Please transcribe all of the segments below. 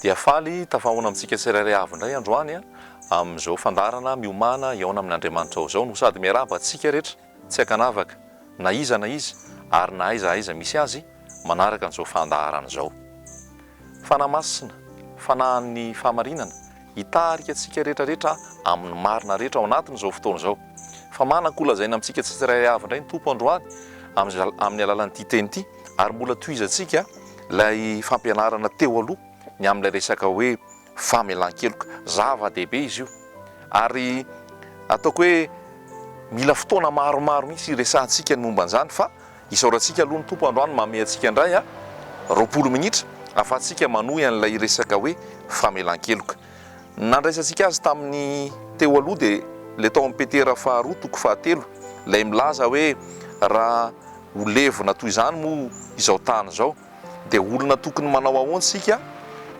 dia faly tafahona amintsika tsirairay avy indray androany amin'izao fandarana miomana eona amin'Andriamanitra ao zao no sady miaraba antsika rehetra tsy akanavaka na iza ary na aiza misy azy manaraka an'izao fandarana zao. Fanamasina fanahin'ny fahamarinana hitarika antsika rehetrarehetra amin'ny marina rehetra ao anatin'izao fotoana izao. Fa manan-kolazaina amintsika tsirairay avy indray ny tompo androany amin'ny alalan'ity teny ity ary mbola tohizantsika ilay fampianarana teo aloha ny amin'ilay resaka hoe famelan-keloka zava-dehibe izy io ary ataoko hoe mila fotoana maromaro mihitsy resahantsika ny momba an'izany fa isaorantsika aloha ny tompo androany manome antsika indray 20 minitra afahantsika manohy an'ilay resaka hoe famelan-keloka. Nandraisantsika azy tamin'ny teo aloha dia le tao amin'ny Petera 2:7 ilay milaza hoe raha ho levona toy izany moa izao tany izao dia olona tokony manao ahoana sika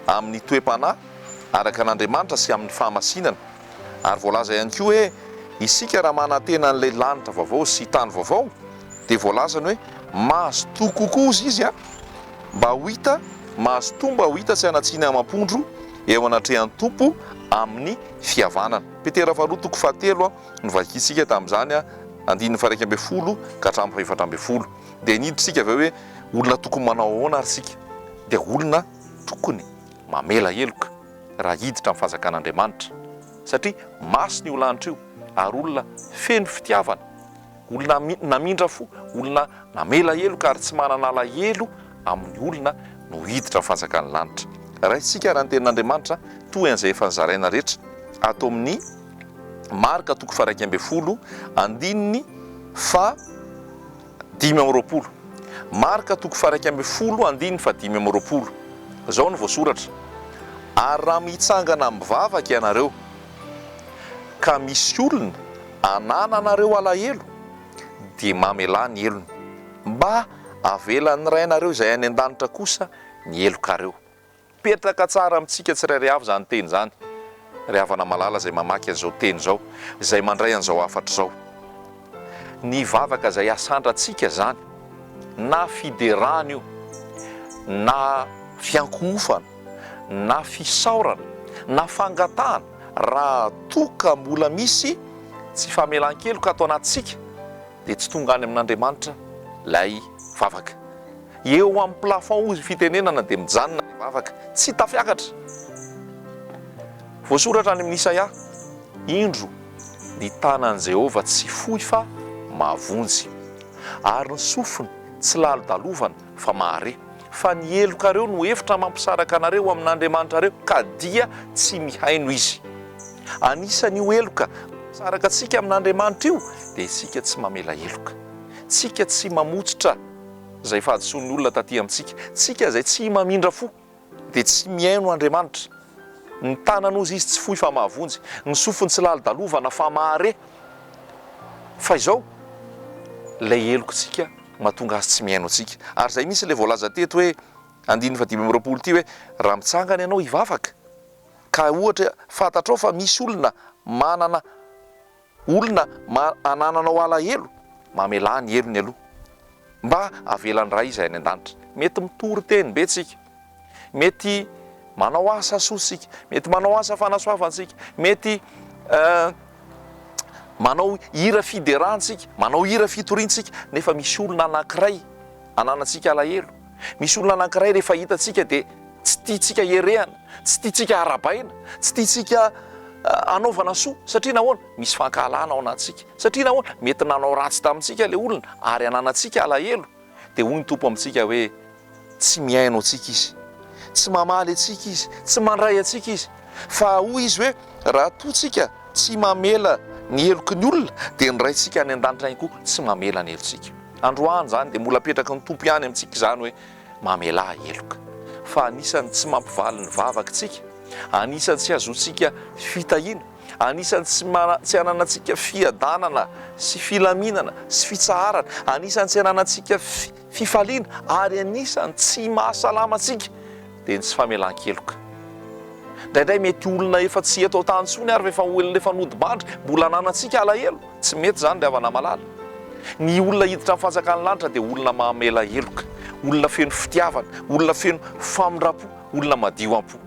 amin'ny toe-panahy araka an'Andriamanitra sy amin'ny fahamasinana. Ary voalaza ihany koa hoe isika raha manantena an'ilay lanitra vaovao sy tany vaovao dia voalazany hoe mahazo toa kokoa izy mba ho hita mahazo toa mba ho hita sy anatsiana amampondro eo anatrehan'ny tompo amin'ny fihavanana. Petera 2:7 no vakitsika tamin'izany 9:1 ka hatramin'ny 7:10 dia niditsika aveo hoe olona tokony manao ahoana ary sika dia olona tokony mamela heloka raha hiditra amin'ny fanjakan'Andriamanitra satria masina io lanitra io ary olona feno fitiavana, olona namindra fo, olona namela heloka ary tsy manana alahelo amin'ny olona no hiditra amin'ny fanjakan'ny lanitra. Raha isika raha ny tenin'Andriamanitra toy an'izay efa nizaraina rehetra ato amin'ny Marka 2:20 andininy fa 5:20. Marka 2:20 andininy fa 5:20 zao no voasoratra. Ary raha mitsangana mivavaka ianareo ka misy olona anananareo alahelo dia mamelà ny elony mba avelan'ny ray nareo izay any an-danitra kosa ny elokareo. Petraka tsara amintsika tsirairay avy zany teny zany. Ry havana malala izay mamaky an'izao teny zao izay mandray an'izao afatra zao. Ny vavaka izay asandratsika zany na fiderana io na fiankohofana na fisaorana na fangatahana raha toka mbola misy tsy famelan-keloka atao anatsika dia tsy tonga any amin'Andriamanitra lay vavaka. Eo amin'ny plafond izy fitenenana dia mijanona ny vavaka tsy tafiakatra. Voasoratra any amin'ny Isaia, indro ny tanan'i Jehovah tsy fohy fa mavonjy ary ny sofiny tsy lalo-dalovana fa mahare. Fa ny elokareo no hevitra mampisaraka anareo amin'Andriamanitra reo ka dia tsy mihaino izy. Anisan'ny io eloka saraka antsika amin'Andriamanitra io dia isika tsy mamela eloka, tsika tsy mamotsitra izay fahadisoan'ny olona taty amintsika, tsika izay tsy mamindra fo dia tsy mihaino Andriamanitra. Ny tanan'ozy izy tsy fohy fa mahavonjy, ny sofiny tsy lalo-dalovana fa mahare. Fa izao ilay elokantsika mahatonga azy tsy mihaino antsika. Ary izay misy ilay voalaza teto hoe 5:20 ty hoe raha mitsangana ianao hivavaka ka ohatra fantatrao fa misy olona manana anananao alahelo, mamelà ny elony aloha mba avelan'ny raha izy any an-danitra. Mety mitory teny be tsika, mety manao asa soasika, mety manao asa fanasoavantsika, mety manao hira fideransika, manao hira fitoriantsika, nefa misy olona anankiray ananantsika alahelo. Misy olona anankiray rehefa hitatsika dia tsy tiatsika herehana, tsy tiatsika arabaina, tsy tiatsika anaovana soa satria nahoana misy fankahalana ao anatsika, satria nahoana mety nanao ratsy tamintsika ilay olona ary ananantsika alahelo. Dia hoy ny tompo amintsika hoe tsy mihaino antsika izy, tsy mamaly antsika izy, tsy mandray antsika izy, fa hoy izy hoe raha toatsika tsy mamela ny heloky ny olona dia ny raintsika any an-danitra ihany koa tsy mamela ny helontsika. Androany zany dia mbola petraka ny tompo ihany amintsika izany hoe mamelà heloka. Fa anisany tsy mampivaly ny vavakantsika, anisany tsy azontsika fitahiana, anisany tsy ananantsika fiadanana sy filaminana sy fitsaharana, anisany tsy ananantsika fifaliana ary anisany tsy mahasalama antsika dia ny tsy famelan-keloka. Indraindray mety olona efa tsy eto tany tsony ary efa olona efa nodimandry mbola ananantsika alahelo, tsy mety zany ry havana malala. Ny olona hiditra amin'ny fanjakan'ny lanitra dia olona mamela heloka, olona feno fitiavana, olona feno famindrapo, olona madio am-po.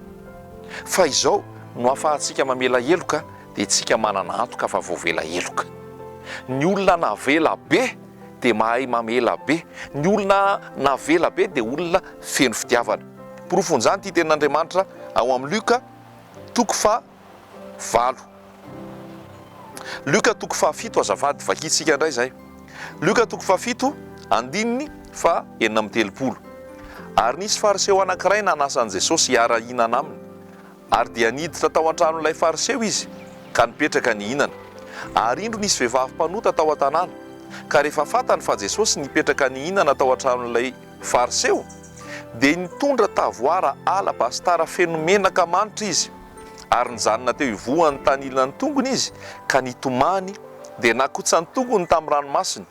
fa izao no ahafahantsika mamela heloka dia tsika manana antoka fa voavela heloka. Ny olona navela be dia mahay mamela be. Ny olona navela be dia olona feno fitiavana. Porofon'izany ity tenin'Andriamanitra ao amin'ny Luka toko fa 8. Luka toko fa 7 azafady vakitsika indray zay. Luka toko fa 7 andininy fa 9:30. Ary nisy fariseo anankiray nanasan'i Jesosy hiara-hinana aminy. Ary dia niditra tao an-tranon'ilay fariseo izy ka nipetraka nihinana. Ary indro nisy vehivavy mpanota tao an-tanàna. Ka rehefa fantany fa Jesosy nipetraka nihinana tao an-tranon'ilay fariseo, dia nitondra tavoara ala bastara feno menaka manitra izy. Ary nijanona teo ivohan'ny tany ilan'ny tongony izy ka nitomany dia nakotsa ny tongony tamin'ny ranomasiny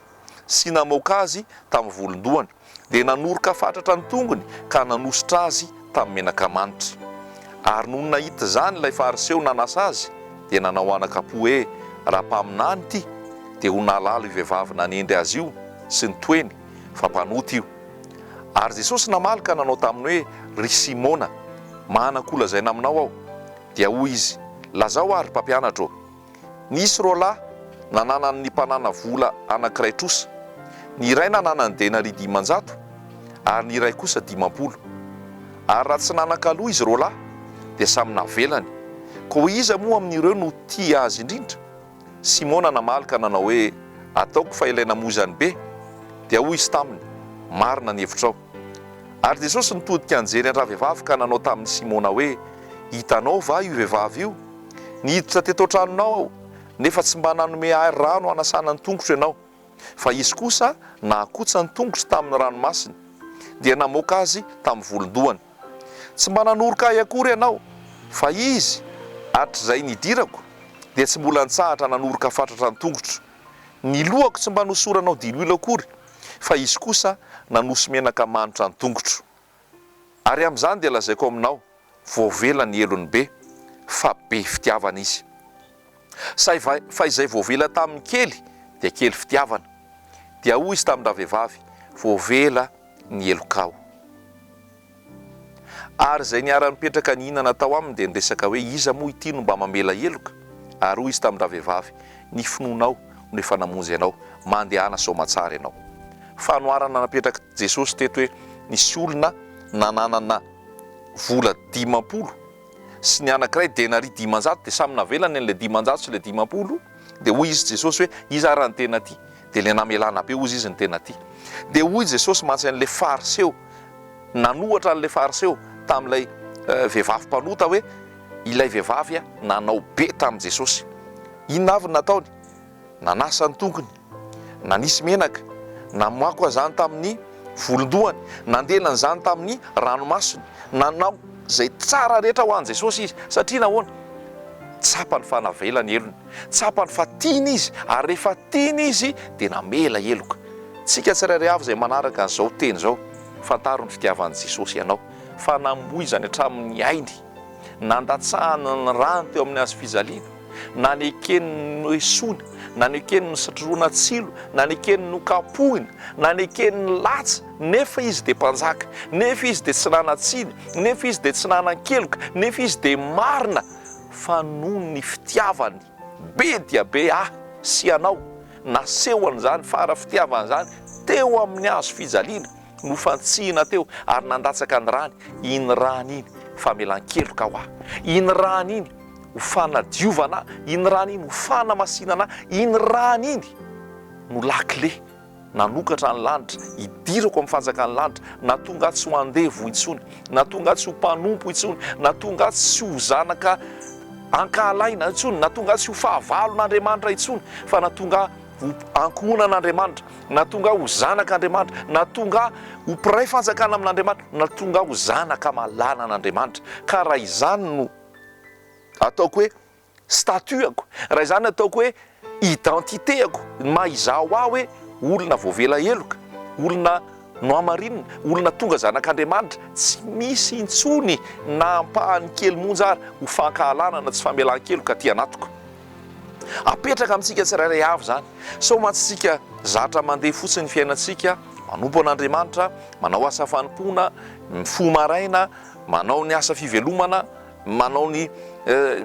sy namoaka azy tamin'ny volondohany, dia nanoroka fatratra ny tongony ka nanositra azy tamin'ny menaka manitra. Ary noho nahita izany ilay fariseo nanasa azy dia nanao anakapo hoe raha mpaminany ity dia ho nalalo io vehivavy nanendry azy io sy ny toeny fa mpanota io. Ary Jesosy namaly ka nanao taminy hoe ry Simona, manan-kolazaina aminao aho. Dia hoy izy, lazao ary mpampianatra. Nisy roa lahy nananany ny mpanana vola anankiray trosa. Ny iray nananany denari 500 ary ny iray kosa 50. Ary raha tsy nanan-kaloha izy roa lahy dia samy navelany. Ko iza moa amin'ireo no tia azy indrindra? Simona namaly ka nanao hoe ataoko fa ilaina mozany be. Dia hoy izy taminy, marina ny hevitrao. Ary Jesosy nitodika anjery an-draha vehivavy ka nanao tamin'ny Simona hoe, hitanao va io vehivavy io? Niditra teto an-tranonao aho nefa tsy mba nanome ahy rano hanasana ny tongotro ianao, fa izy kosa nakotsa ny tongotro tamin'ny ranomasiny dia namoaka azy tamin'ny volondohany. Tsy mba nanoroka ahy akory ianao, fa izy hatr'izay nidirako dia tsy mbola nitsahatra nanoroka fatratra ny tongotro. Ny lohako tsy mba nosoranao diloilo akory, fa izy kosa nanosy menaka manitra ny tongotro. Ary amin'izany dia lazaiko aminao, voavela ny elony be, fa be fitiavana izy. Fa izay voavela tamin'ny kely dia kely fitiavana. Dia hoy izy tamin'ny vehivavy, voavela ny elokao. Ary izay niara-nipetraka nihinana tao aminy dia niresaka hoe iza moa ity no mba mamela eloka? Ary hoy izy tamin'ny vehivavy, ny finoanao no efa namonjy ianao, mandehana soamatsara ianao. Fanoarana napetraka Jesosy teto hoe nisy olona nananana vola 50 sy ny anankiray denari 500 dia samy navelany an'ilay 500 sy ilay 50. Dia hoy izy Jesosy hoe iza raha ny tena ty? Dia ilay namelana be hozy izy ny tena ty. Dia hoy Jesosy mantsy an'ilay fariseo, nanohatra an'ilay fariseo tamin'ilay vehivavy mpanota hoe ilay vehivavy nanao be tamin'i Jesosy. Inona avy nataony? Nanasa ny tongony, nanisy menaka, namoako azany tamin'ny volondohany, nandelany zany tamin'ny ranomasiny, nanao zay tsara rehetra ho an'i Jesosy izy. Satria nahoana? Tsapany fa navela ny elony, tsapany fa tiany izy, ary rehefa tiany izy dia namela eloka. Tsika tsirairay avy izay manaraka an'izao teny izao, fantaro ny fitiavan'i Jesosy ianao, fa namoizany hatramin'ny ainy, nandatsahana ny rano teo amin'ny hazo fijaliana, nanekeny ny esony, nanekeny ny satrona tsilo, nanekeny ny kapohina, nanekeny ny latsa, nefa izy dia mpanjaka, nefa izy dia tsy nanatsiny, nefa izy dia tsy nanan-keloka, nefa izy dia marina, fa noho ny fitiavany be dia be sy anao, nasehoan'izany fara fitiavan'izany teo amin'ny hazo fijaliana, no fantsihina teo ary nandatsaka ny rany. Iny rany iny famelan-keloka ho ahy, iny rany iny ho fanadiovana, iny rany iny ho fanamasinana, iny rany iny no lakile nanokatra ny lanitra, idirako amin'ny fanjakany lanitra, natonga tsy ho andevo intsony, natonga tsy ho mpanompo intsony, natonga tsy ho zanaka ankahalaina intsony, natonga tsy ho fahavalon'Andriamanitra intsony, fa natonga ho ankohonan'Andriamanitra, natonga ho zanak'Andriamanitra, natonga ho mpiray fanjakana amin'Andriamanitra, natonga ho zanaka malanan'Andriamanitra. Ka raha izany no ataoko hoe statuako, raha izany ataoko hoe identitéako, mahizaho aho hoe olona voavela eloka, olona no amarinina, olona tonga zanak'Andriamanitra, tsy misy intsony na ampahany kely monja ary ho fankahalana na tsy famelan-keloka ty anatoko. Apetraka amintsika tsirairay avy zany, sao mantsitsika zatra mandeha fotsiny fiainantsika, manompo an'Andriamanitra, manao asa fanompoana, mifo maraina, manao ny asa fivelomana, manao ny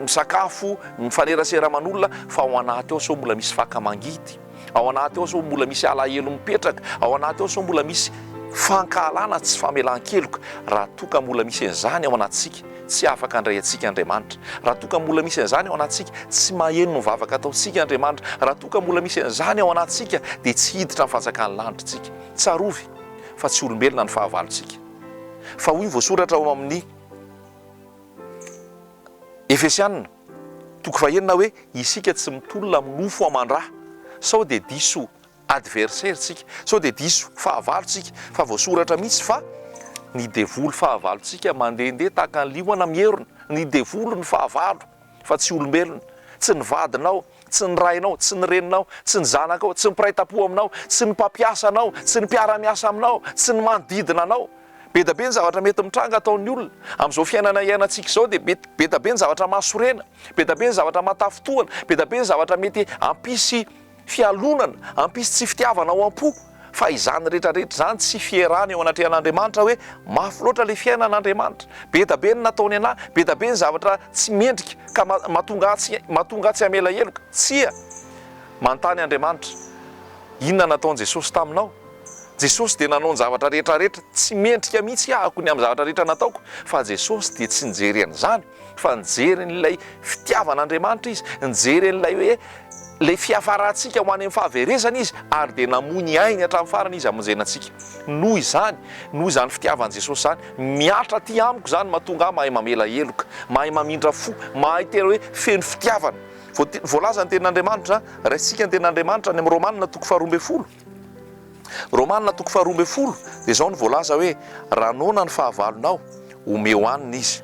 misakafo mifaneraseraman'olona fa ao anaty ao sao mbola misy fakamangidy, ao anaty ao sao mbola misy alahelo mipetraka, ao anaty ao sao mbola misy fankahalana tsy famelan-keloka. Raha toka mbola misy an'izany ao anatsika tsy afaka andray antsika Andriamanitra. Raha toka mbola misy an'izany ao anatsika tsy maheno ny vavaka ataontsika Andriamanitra. Raha toka mbola misy an'izany ao anatsika dia tsy hiditra ny fanjakan'ny lanitra. Tsarovy fa tsy olombelona ny fahavalontsika. Fa hoy voasoratra ao amin'ny Efesianina toko fahenina hoe isika tsy mitolona amin'ny nofo aman-draha sao dia diso adversaire tsika, sao dia diso fahavalontsika. Fa voasoratra mihitsy fa ny devolo fahavalontsika mandehandeha tahaka ny liona mierona. Ny devolo ny fahavalo fa tsy olombelona, tsy ny vadinao, tsy ny rainao, tsy ny reninao, tsy ny zanakao, tsy ny mpiray-tampo aminao, tsy ny mpampiasa anao, tsy ny mpiara-miasa aminao, tsy ny manodidina anao. Be da be ny zavatra mety mitranga ataon'ny olona amin'izao fiainana iainantsika izao, dia be da be ny zavatra mahasorena, be da be ny zavatra mahatafotohana, be da be ny zavatra mety hampisy fialonana, hampisy tsy fitiavana ao am-po. Fa izany rehetrarehetra izany tsy fierana eo anatrehan'Andriamanitra hoe mafy loatra ilay fiainan'Andriamanitra. Be da be ny nataony anahy, be da be ny zavatra tsy mendrika ka mahatonga tsy hamela heloka. Tsia manontany Andriamanitra, inona nataon'i Jesosy taminao? Jesosy dia nanao ny zavatra rehetrarehetra tsy mendrika mihitsy ahako ny amin'ny zavatra rehetra nataoko. Fa Jesosy dia tsy nijery an'izany, fa nijery n'ilay fitiavan'Andriamanitra izy, nijery n'ilay hoe ilay fiafarantsika ho any amin'ny fahaverezana izy, ary dia namoy ainy hatramin'ny farany izy hamonjenantsika. Noho izany fitiavan'i Jesosy izany, miatra aty amiko izany mahatonga mahay mamela heloka, mahay mamindra fo, mahay tena hoe feno fitiavana. Voalaza ny tenin'Andriamanitra, raisika ny tenin'Andriamanitra ny amin'ny Romanina toko 12. Romanina toko 12 dia izao ny voalaza hoe raha nona ny fahavalonao omeo hanina izy,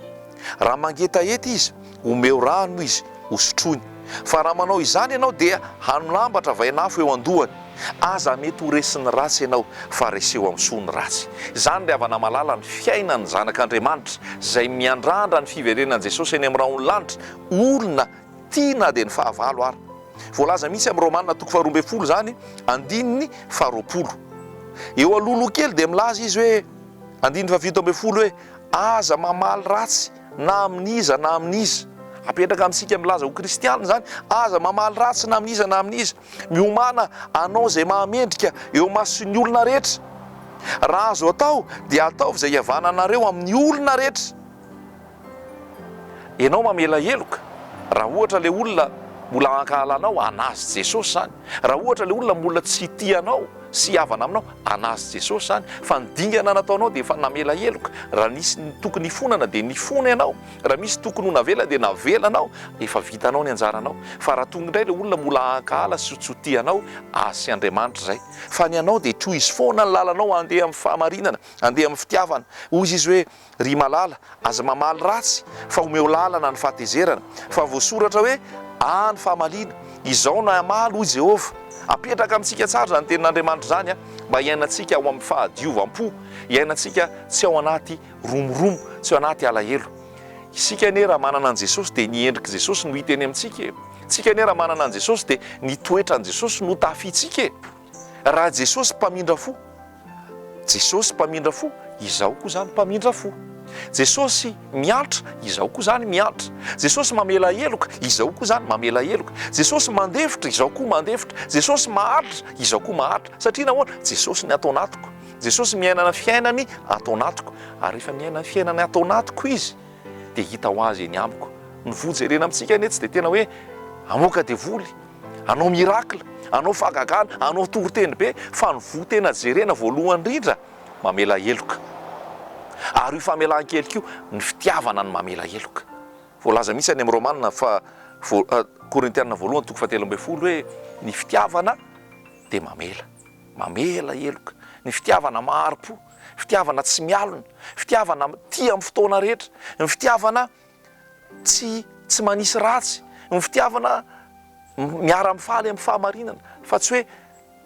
raha mangetaheta izy omeo rano izy hosotrony. Fa raha manao izany ianao dia hanolambatra vainafo eo andohany. Aza mety ho resiny ratsy ianao fa reseho amin'ny soa ny ratsy. Izany dia avana malala ny fiainan'ny zanak'Andriamanitra izay miandrandra ny fiverenan'i Jesosy eny amin'ny raha lanitra, olona tiana dia ny fahavalo ary. Voalaza mihitsy amin'ny Romanina toko 12 zany, andininy 20. Eo alohaloha kely dia milaza izy hoe andininy 17 hoe aza mamaly ratsy na amin'iza na amin'iza. Apetraka amintsika milaza ho kristianina zany, aza mamaly ratsy na amin'iza na amin'iza. Miomana anao izay mahamendrika eo mason'ny olona rehetra. Raha azo atao dia ataovy izay iavananareo amin'ny olona rehetra. Ianao mamela heloka raha ohatra ilay olona mbola hankahalanao, anazy Jesosy zany. Raha ohatra ilay olona mbola tsy tianao sy havana aminao, anazy Jesosy zany. Fa ny dingana nataonao dia efa namela heloka. Raha nisy tokony hifonana dia nifona ianao, raha misy tokony ho navela dia navela anao, efa vitanao ny anjaranao. Fa raha tonga indray ilay olona mbola hankahala sy tsy tianao, asy Andriamanitra izay. Fa ny anao dia toy izy foana ny lalanao handeha amin'ny fahamarinana, handeha amin'ny fitiavana. Hoy izy hoe ry malala, aza mamaly ratsy fa omeo lalana ny fahatezerana. Fa voasoratra hoe any fahamaliana, izao no hamaly hoy Jehovah. Apetraka amintsika tsara izany tenin'Andriamanitra izany mba hiainantsika ao amin'ny fahadiovam-po, hiainantsika tsy ao anaty romoromo, tsy ao anaty alahelo. Isika anie raha manana an' Jesosy dia ny endrika Jesosy no hita eny amintsika. Isika anie raha manana an' Jesosy dia ny toetra an' Jesosy no tafiantsika. Raha Jesosy mpamindra fo, Jesosy mpamindra fo, izaho koa izany mpamindra fo. Jesosy miatra, izaho koa izany miatra. Jesosy mamela heloka, izaho koa izany mamela heloka. Jesosy mandefitra, izaho koa mandefitra. Jesosy maharitra, izaho koa maharitra. Satria nahoana? Jesosy ny atao anatiko. Jesosy miainana fiainany atao anatiko. Ary rehefa miainana fiainany atao anatiko izy dia hita ho azy eny amiko. Ny vojerena amintsika anie tsy dia tena hoe amoaka devoly, anao mirakla, anao fahagagana, anao toroteny be, fa ny vo tena jerena voalohany indrindra mamela heloka. Ary io famelan-keloka io ny fitiavana ny mamela heloka. Voalaza mihitsy any amin'ny Romanina Korintianina 1 toko 17 hoe ny fitiavana dia mamela heloka. Ny fitiavana maharo-po, fitiavana tsy mialona, fitiavana tia amin'ny fotoana rehetra, ny fitiavana tsy manisy ratsy, ny fitiavana miara-mifaly amin'ny fahamarinana, fa tsy hoe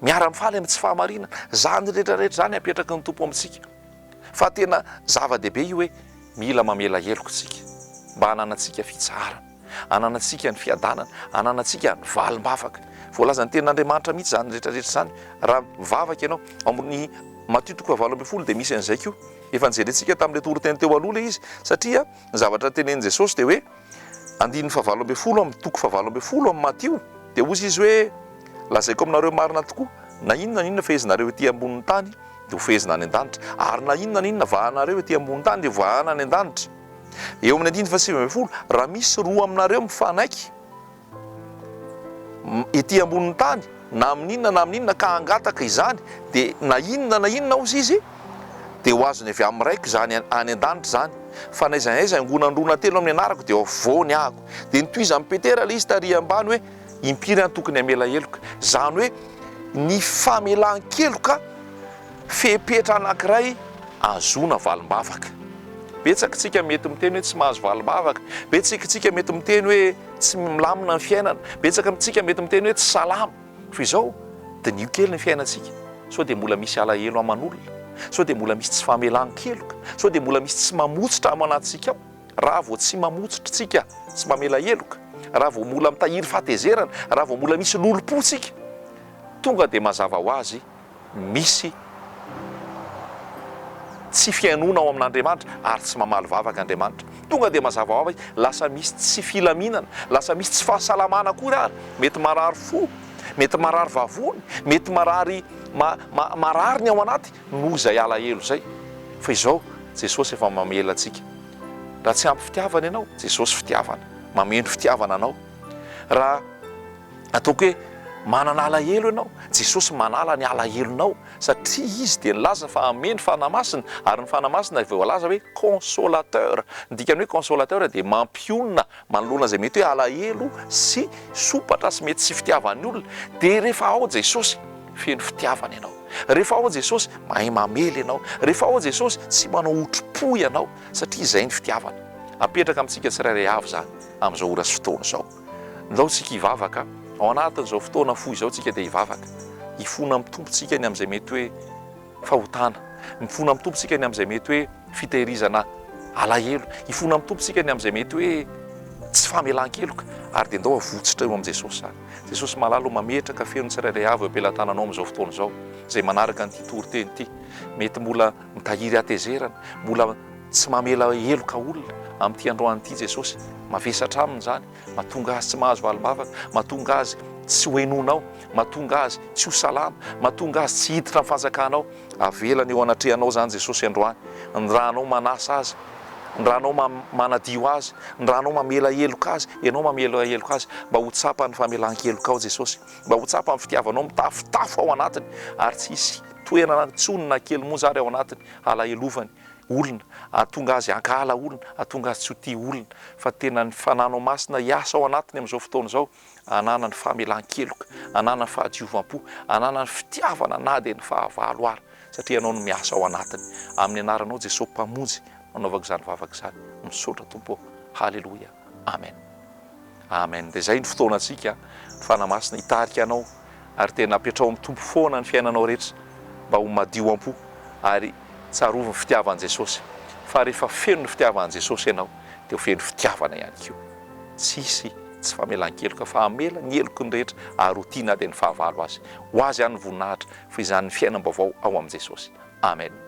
miara-mifaly amin'ny tsy fahamarinana. Zany rehetrarehetra zany apetraka ny tompo amintsika. Fa tena zava-dehibe io hoe mila mamela heloka tsika mba hananantsika fitsarana, hananantsika ny fiadanana, hananantsika ny valim-bavaka. Voalaza ny tenin'Andriamanitra mihitsy zany rehetrarehetra zany. Raha mivavaka ianao amin'ny Matthieu 12 dia misy an'izay koa. efa nijerentsika tamin'ilay toroteny teo aloha izy satria ny zavatra tenen'i Jesosy dia hoe andiny fahavalo amby folo amin'ny toko fahavalo amby folo amin'ny Matio dia ozy izy hoe lazaiko aminareo marina tokoa na inona fehezinareo etỳ ambonin'ny tany dia ho fehezina any an-danitra ary na inona vahanareo etỳ ambonin'ny tany dia voahana any an-danitra. Eo amin'ny andiny fa 9 raha misy roa aminareo mifanaiky etỳ ambonin'ny tany na amin'inona ka angataka izany dia na inona ozy izy dia ho azony avy amin'ny raiko zany any an-danitra zany. Fa naizanaiza angonandrona telo amin'ny anarako dia voany ahako. Dia nitoiza amin'ny Petera ilay izy taria ambany hoe impiry any tokony hamela heloka, zany hoe ny famelan-keloka fepetra anankiray azona valim-bavaka. Betsaka tsika mety miteny hoe tsy mahazo valim-bavaka, betsaka tsika mety miteny hoe tsy milamina ny fiainana, betsaka tsika mety miteny hoe tsy salama. Fa izao dia nio kely ny fiainantsika, sao dia mbola misy alahelo aman'olona, sao dia mbola misy tsy famelan-keloka, sao dia mbola misy tsy mamotsotra amanatitsika ao. Raha vao tsy mamotsotra tsika, tsy mamela heloka, raha vao mbola mitahiry fahatezerana, raha vao mbola misy lolo-po tsika, tonga dia mazava ho azy misy tsy fiainona ao amin'Andriamanitra ary tsy mamaly vavaka Andriamanitra. Tonga dia mazava ho azy lasa misy tsy filaminana, lasa misy tsy fahasalamana koa ary, mety marary fo, mety marary vavony, mety marary marary ny ao anaty noho izay alahelo izay. Fa izao Jesosy efa mamela antsika. Raha tsy ampy fitiavana ianao, Jesosy fitiavana, mameno fitiavana anao. Raha ataoko hoe manana alahelo ianao, Jesosy manala ny alahelonao satria izy dia nilaza fa hameno fanamasina, ary ny fanamasina dia voalaza hoe consolateur. Ny dikany hoe consolateur dia mampionona manoloana izay mety hoe alahelo sy sopatra sy mety sy fitiavan'ny olona. Dia rehefa ao Jesosy feno fitiavana ianao, rehefa ao Jesosy mahay mamely ianao, rehefa ao Jesosy tsy manao otro-po ianao satria izay ny fitiavana. Apetraka amintsika tsirairay avy zany amin'izao ora sy fotoana izao. Ndao tsika hivavaka ao anatin'izao fotoana fohy izao tsika dia hivavaka, hifona mitompontsika ny amin'izay mety hoe fahotana, mifona mitompontsika ny amin'izay mety hoe fitehirizana alahelo, hifona mitompontsika ny amin'izay mety hoe tsy famelan-keloka, ary dia ndao avotsitra eo amin'i Jesosy zany. Jesosy malalo mametraka feno tsirairay avy eo am-pelantananao amin'izao fotoana izao, izay manaraka an'ity toriteny ity. Mety mbola mitahiry hatezerana, mbola tsy mamela heloka olona amin'ity androan'ity Jesosy mavesatra aminy zany, mahatonga azy tsy mahazo valim-bavaka, mahatonga azy tsy ho henonao, mahatonga azy tsy ho salama, mahatonga azy tsy hiditra amin'ny fanjakanao. Avelany eo anatrehanao zany Jesosy androany. Ny rahanao manasa azy, ny rahanao manadio azy, ny rahanao mamela heloka azy, ianao mamela heloka azy, mba ho tsapa ny famelan-keloka ao Jesosy, mba ho tsapa ny fitiavanao mitafotafo ao anatiny, ary tsy hisy toerana tsonina kely monja ary ao anatiny alahelovany olona, ahatonga azy ankala olona, ahatonga azy tsy ho tia olona. Fa tena ny fananao masina hiasa ao anatiny amin'izao fotoana izao, anana ny famelan-keloka, anana ny fahadiovam-po, anana ny fitiavana na dia ny fahavalo ary, satria ianao no miasa ao anatiny. Amin'ny anaranao Jesosy mpamonjy nanaovako izany vavaka izany, misaotra Tompo. Haleloia, amen, amen. Dia izay ny fotoanantsika, fanamasina hitarika anao ary tena apetrao amin'ny tompo foana ny fiainanao rehetra mba ho madio am-po ary tsarovy ny fitiavan'i Jesosy. Fa rehefa feno ny fitiavan'i Jesosy ianao dia ho feno fitiavana ihany koa. Tsisy tsy famelan-keloka fa hamela ny heloko ny rehetra ary ho tiana dia ny fahavalo azy. Ho azy ihany ny voninahitra fa izany ny fiainam-baovao ao amin'i Jesosy. Amen.